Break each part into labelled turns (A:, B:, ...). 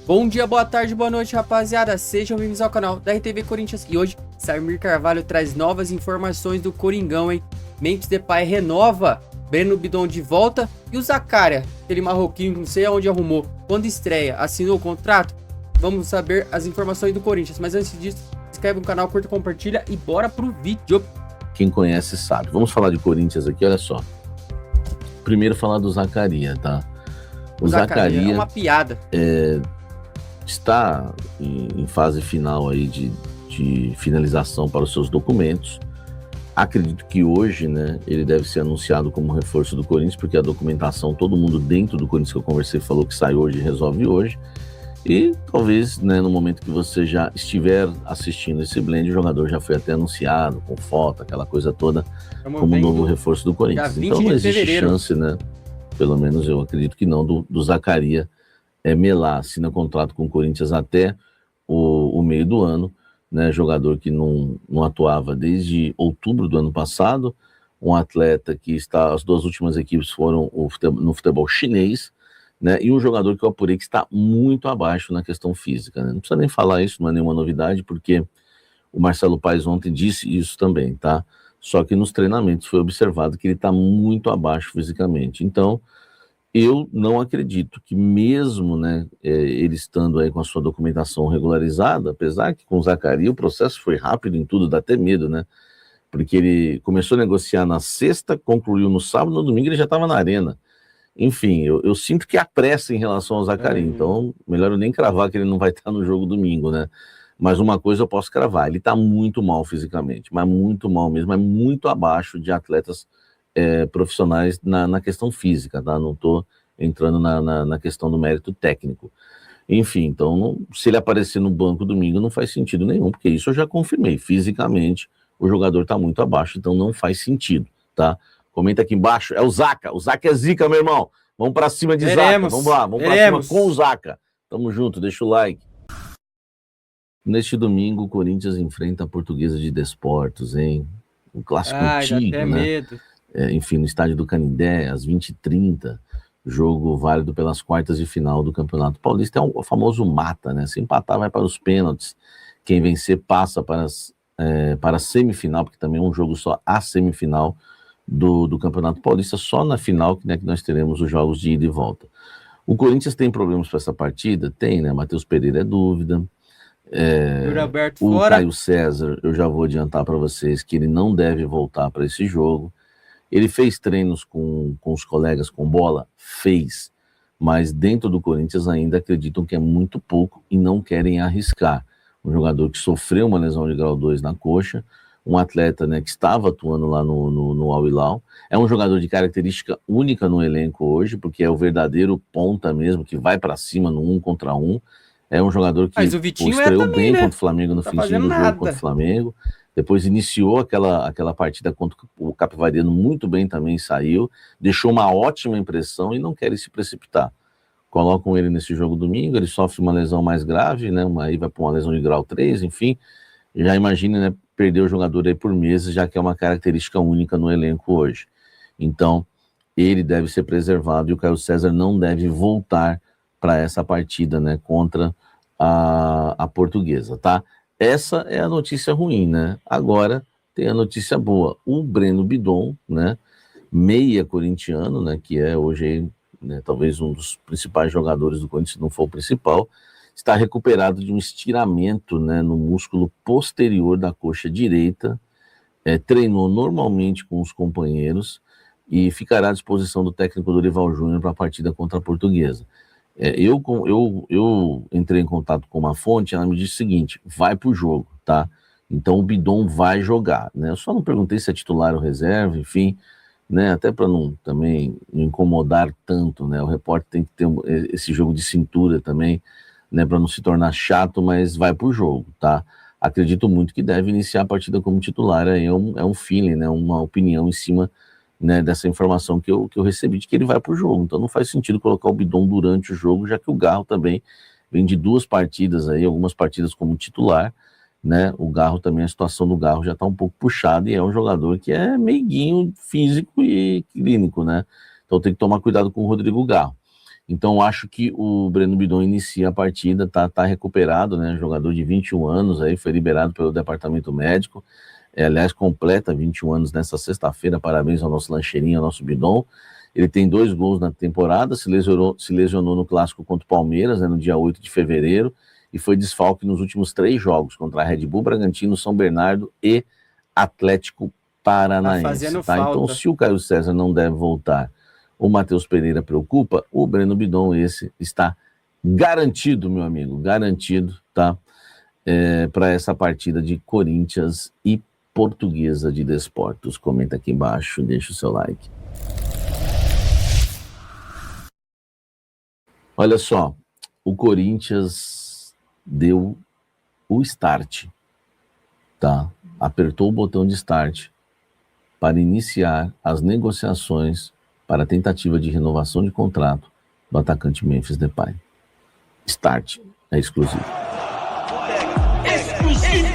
A: Bom dia, boa tarde, boa noite, rapaziada. Sejam bem-vindos ao canal da RTV Corinthians. E hoje, Samir Carvalho traz novas informações do Coringão, hein? Memphis Depay renova, Breno Bidon de volta e o Zaccaria, aquele marroquino que não sei aonde arrumou, quando estreia, assinou o contrato. Vamos saber as informações do Corinthians. Mas antes disso, se inscreve no canal, curta, compartilha e bora pro vídeo.
B: Quem conhece sabe. Vamos falar de Corinthians aqui, olha só. Primeiro falar do Zaccaria, tá?
A: O Zaccaria é uma piada.
B: Está em fase final aí de finalização para os seus documentos. Acredito que hoje, né, ele deve ser anunciado como reforço do Corinthians, porque a documentação, todo mundo dentro do Corinthians que eu conversei falou que sai hoje e resolve hoje. E talvez, né, no momento que você já estiver assistindo esse blend, o jogador já foi até anunciado, com foto, aquela coisa toda, como novo reforço do Corinthians. Então não existe chance, né, pelo menos eu acredito que não, do Zaccaria melar, assina contrato com o Corinthians até o meio do ano, né, jogador que não atuava desde outubro do ano passado, um atleta que está, as duas últimas equipes foram no futebol chinês, né, e um jogador que eu apurei que está muito abaixo na questão física, né? Não precisa nem falar isso, não é nenhuma novidade, porque o Marcelo Paes ontem disse isso também, tá? Só que nos treinamentos foi observado que ele está muito abaixo fisicamente. Então, eu não acredito que mesmo, né, ele estando aí com a sua documentação regularizada, apesar que com o Zaccaria o processo foi rápido em tudo, dá até medo, né? Porque ele começou a negociar na sexta, concluiu no sábado, no domingo ele já estava na arena. Enfim, eu sinto que há pressa em relação ao Zaccaria, então melhor eu nem cravar que ele não vai estar no jogo domingo, né? Mas uma coisa eu posso cravar, ele está muito mal fisicamente, mas muito mal mesmo, é muito abaixo de atletas profissionais na questão física, tá? Não estou entrando na questão do mérito técnico. Enfim, então, se ele aparecer no banco domingo, não faz sentido nenhum, porque isso eu já confirmei. Fisicamente, o jogador está muito abaixo, então não faz sentido, tá? Comenta aqui embaixo, é o Zaca é zica, meu irmão. Vamos para cima de Zaca, vamos lá, vamos para cima com o Zaca. Tamo junto, deixa o like. Neste domingo, o Corinthians enfrenta a Portuguesa de Desportos, hein? Um clássico antigo, né?
A: Medo.
B: Enfim, no estádio do Canindé, às 20h30, jogo válido pelas quartas de final do Campeonato Paulista. É o famoso mata, né? Se empatar, vai para os pênaltis. Quem vencer passa para a semifinal, porque também é um jogo só, a semifinal do Campeonato Paulista, só na final, né, que nós teremos os jogos de ida e volta. O Corinthians tem problemas para essa partida? Tem, né? Matheus Pereira é dúvida. O Caio César, eu já vou adiantar para vocês que ele não deve voltar para esse jogo. Ele fez treinos com os colegas com bola? Fez. Mas dentro do Corinthians ainda acreditam que é muito pouco e não querem arriscar. Um jogador que sofreu uma lesão de grau 2 na coxa, um atleta, né, que estava atuando lá no Al Hilal. É um jogador de característica única no elenco hoje, porque é o verdadeiro ponta mesmo, que vai para cima no 1 contra 1. É um jogador que estreou bem, né, contra o Flamengo no finzinho do jogo contra o Flamengo. Depois iniciou aquela partida contra o Capivariano muito bem também, saiu, deixou uma ótima impressão e não querem se precipitar. Colocam ele nesse jogo domingo, ele sofre uma lesão mais grave, né? Aí vai para uma lesão de grau 3, enfim. Já imagine, né, perder o jogador aí por meses, já que é uma característica única no elenco hoje. Então, ele deve ser preservado e o Caio César não deve voltar para essa partida, né, contra a Portuguesa, tá? Essa é a notícia ruim, né? Agora tem a notícia boa. O Breno Bidon, né, meia corintiano, né, que é hoje, né, talvez um dos principais jogadores do Corinthians, se não for o principal, está recuperado de um estiramento, né, no músculo posterior da coxa direita, treinou normalmente com os companheiros e ficará à disposição do técnico Dorival Júnior para a partida contra a Portuguesa. Eu entrei em contato com uma fonte, ela me disse o seguinte: vai pro jogo, tá? Então o Bidon vai jogar, né? Eu só não perguntei se é titular ou reserva, enfim, né? Até para não incomodar tanto, né? O repórter tem que ter esse jogo de cintura também, né? Para não se tornar chato, mas vai pro jogo, tá? Acredito muito que deve iniciar a partida como titular, aí é um feeling, né? Uma opinião em cima, né, dessa informação que eu recebi de que ele vai para o jogo. Então não faz sentido colocar o Bidon durante o jogo, já que o Garro também vem de 2 partidas aí, algumas partidas como titular, né? O Garro também, a situação do Garro já está um pouco puxada e é um jogador que é meiguinho físico e clínico, né? Então tem que tomar cuidado com o Rodrigo Garro. Então, acho que o Breno Bidon inicia a partida, tá recuperado, né? Jogador de 21 anos, aí foi liberado pelo departamento médico. Aliás, completa 21 anos nessa sexta-feira. Parabéns ao nosso Lancheirinho, ao nosso Bidon. Ele tem 2 gols na temporada, se lesionou no clássico contra o Palmeiras, né, no dia 8 de fevereiro, e foi desfalque nos últimos 3 jogos, contra a Red Bull, Bragantino, São Bernardo e Atlético Paranaense.
A: Tá fazendo
B: tá?
A: falta.
B: Então, se o Caio César não deve voltar, o Matheus Pereira preocupa, o Breno Bidon, esse está garantido, meu amigo, garantido, tá? Para essa partida de Corinthians e Portuguesa de Desportos. Comenta aqui embaixo, deixa o seu like. Olha só, o Corinthians deu o start, tá? Apertou o botão de start para iniciar as negociações para a tentativa de renovação de contrato do atacante Memphis Depay. Start é exclusivo.
C: Exclusivo!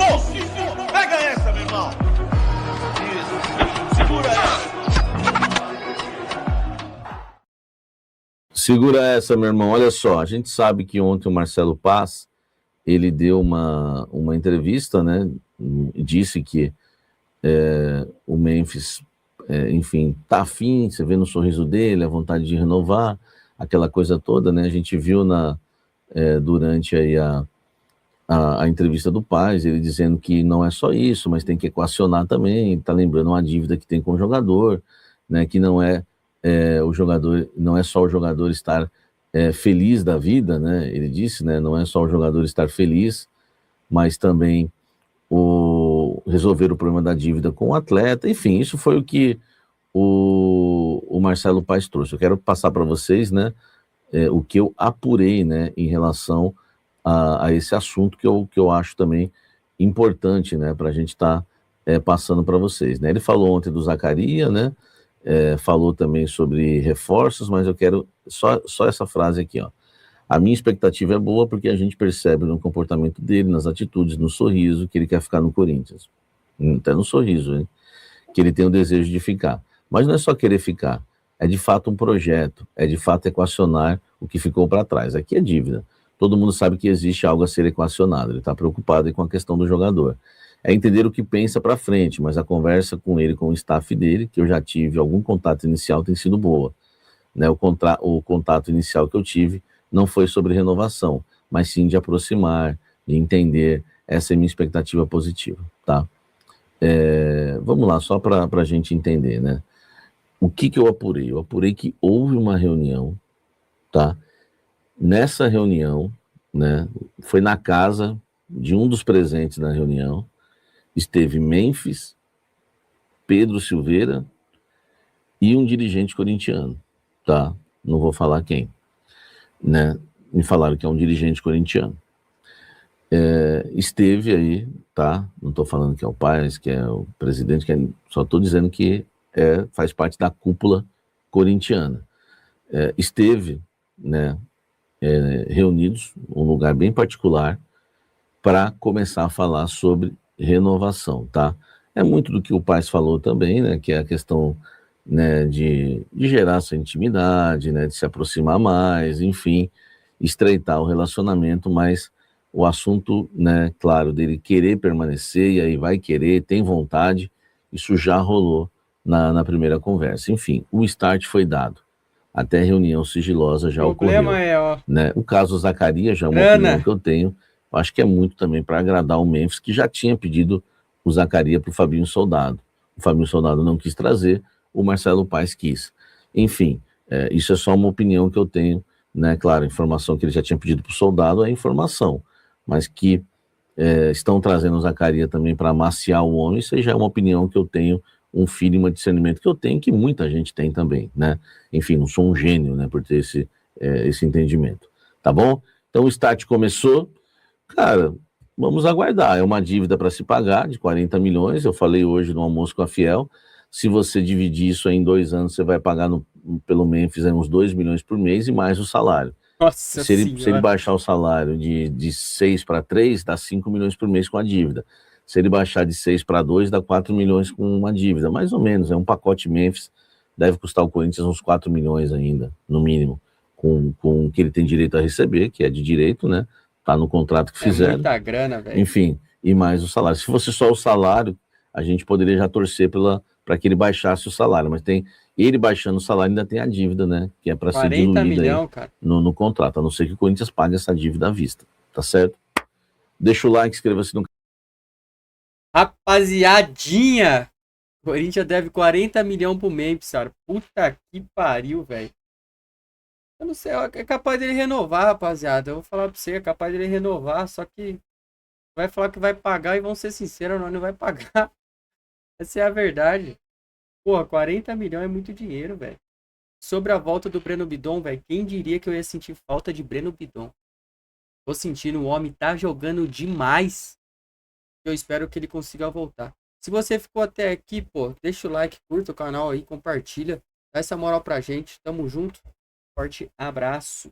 C: Pega essa, meu irmão! Isso, segura essa!
B: Segura essa, meu irmão. Olha só, a gente sabe que ontem o Marcelo Paz, ele deu uma entrevista, né? Disse que o Memphis, enfim, tá afim, você vê no sorriso dele, a vontade de renovar, aquela coisa toda, né? A gente viu durante aí a entrevista do Paz, ele dizendo que não é só isso, mas tem que equacionar também, tá lembrando uma dívida que tem com o jogador, né? Que não é o jogador, não é só o jogador estar feliz da vida, né? Ele disse, né? Não é só o jogador estar feliz, mas também resolver o problema da dívida com o atleta. Enfim, isso foi o que o Marcelo Paes trouxe. Eu quero passar para vocês, né? O que eu apurei, né? Em relação a esse assunto que eu acho também importante, né? Para a gente estar passando para vocês, né? Ele falou ontem do Zaccaria, né? Falou também sobre reforços, mas eu quero só essa frase aqui, ó. A minha expectativa é boa porque a gente percebe no comportamento dele, nas atitudes, no sorriso, que ele quer ficar no Corinthians. Até no sorriso, hein? Que ele tem o desejo de ficar. Mas não é só querer ficar, é de fato um projeto, é de fato equacionar o que ficou para trás. Aqui é dívida. Todo mundo sabe que existe algo a ser equacionado, ele está preocupado com a questão do jogador. É entender o que pensa para frente, mas a conversa com ele, com o staff dele, que eu já tive algum contato inicial, tem sido boa. Né? O contato inicial que eu tive não foi sobre renovação, mas sim de aproximar, de entender. Essa é a minha expectativa positiva, tá? Vamos lá, só para a gente entender, né? O que eu apurei? Eu apurei que houve uma reunião, tá? Nessa reunião, né, foi na casa de um dos presentes na reunião, esteve Memphis, Pedro Silveira e um dirigente corintiano, tá? Não vou falar quem, né? Me falaram que é um dirigente corintiano. Esteve aí, tá? Não estou falando que é o Paes, que é o presidente, só estou dizendo que faz parte da cúpula corintiana. Esteve, né, reunidos num lugar bem particular para começar a falar sobre renovação, tá? É muito do que o Paes falou também, né, que é a questão, né, de gerar essa intimidade, né, de se aproximar mais, enfim, estreitar o relacionamento, mas o assunto, né, claro, dele querer permanecer, e aí vai querer, tem vontade, isso já rolou na primeira conversa. Enfim, o start foi dado. Até reunião sigilosa já ocorreu.
A: O problema
B: né? O caso Zaccaria, já é uma opinião que eu tenho, acho que é muito também para agradar o Memphis, que já tinha pedido o Zaccaria para o Fabinho Soldado. O Fabinho Soldado não quis trazer, o Marcelo Paes quis. Enfim, isso é só uma opinião que eu tenho, né? Claro, a informação que ele já tinha pedido para o Soldado é informação, mas que estão trazendo o Zaccaria também para amaciar o homem, isso aí já é uma opinião que eu tenho, um feeling, um discernimento que eu tenho, que muita gente tem também, né? Enfim, não sou um gênio, né, por ter esse entendimento, tá bom? Então o start começou, cara, vamos aguardar, é uma dívida para se pagar de 40 milhões, eu falei hoje no almoço com a Fiel, se você dividir isso aí em 2 anos, você vai pagar pelo Memphis uns 2 milhões por mês e mais o salário.
A: Nossa
B: se ele baixar o salário de 6 para 3, dá 5 milhões por mês com a dívida. Se ele baixar de 6 para 2, dá 4 milhões com uma dívida. Mais ou menos, é um pacote Memphis, deve custar o Corinthians uns 4 milhões ainda, no mínimo, com o que ele tem direito a receber, que é de direito, né? Tá no contrato que
A: É
B: fizeram.
A: muita grana, velho.
B: Enfim, e mais o salário. Se fosse só o salário, a gente poderia já torcer para que ele baixasse o salário, mas tem ele baixando o salário, ainda tem a dívida, né? Que é para ser
A: 40
B: diluída
A: milhão,
B: aí
A: cara.
B: no contrato, a não ser que o Corinthians pague essa dívida à vista, tá certo? Deixa o like, inscreva-se no
A: Rapaziadinha! O Corinthians deve 40 milhões pro Memphis, cara. Puta que pariu, velho. Eu não sei, é capaz dele renovar, rapaziada. Eu vou falar pra você, é capaz dele renovar, só que vai falar que vai pagar e vão ser sinceros, não vai pagar. Essa é a verdade. Porra, 40 milhões é muito dinheiro, velho. Sobre a volta do Breno Bidon, velho, quem diria que eu ia sentir falta de Breno Bidon? Tô sentindo, o homem tá jogando demais. Eu espero que ele consiga voltar. Se você ficou até aqui, pô, deixa o like, curta o canal aí, compartilha. Dá essa moral pra gente. Tamo junto. Forte abraço.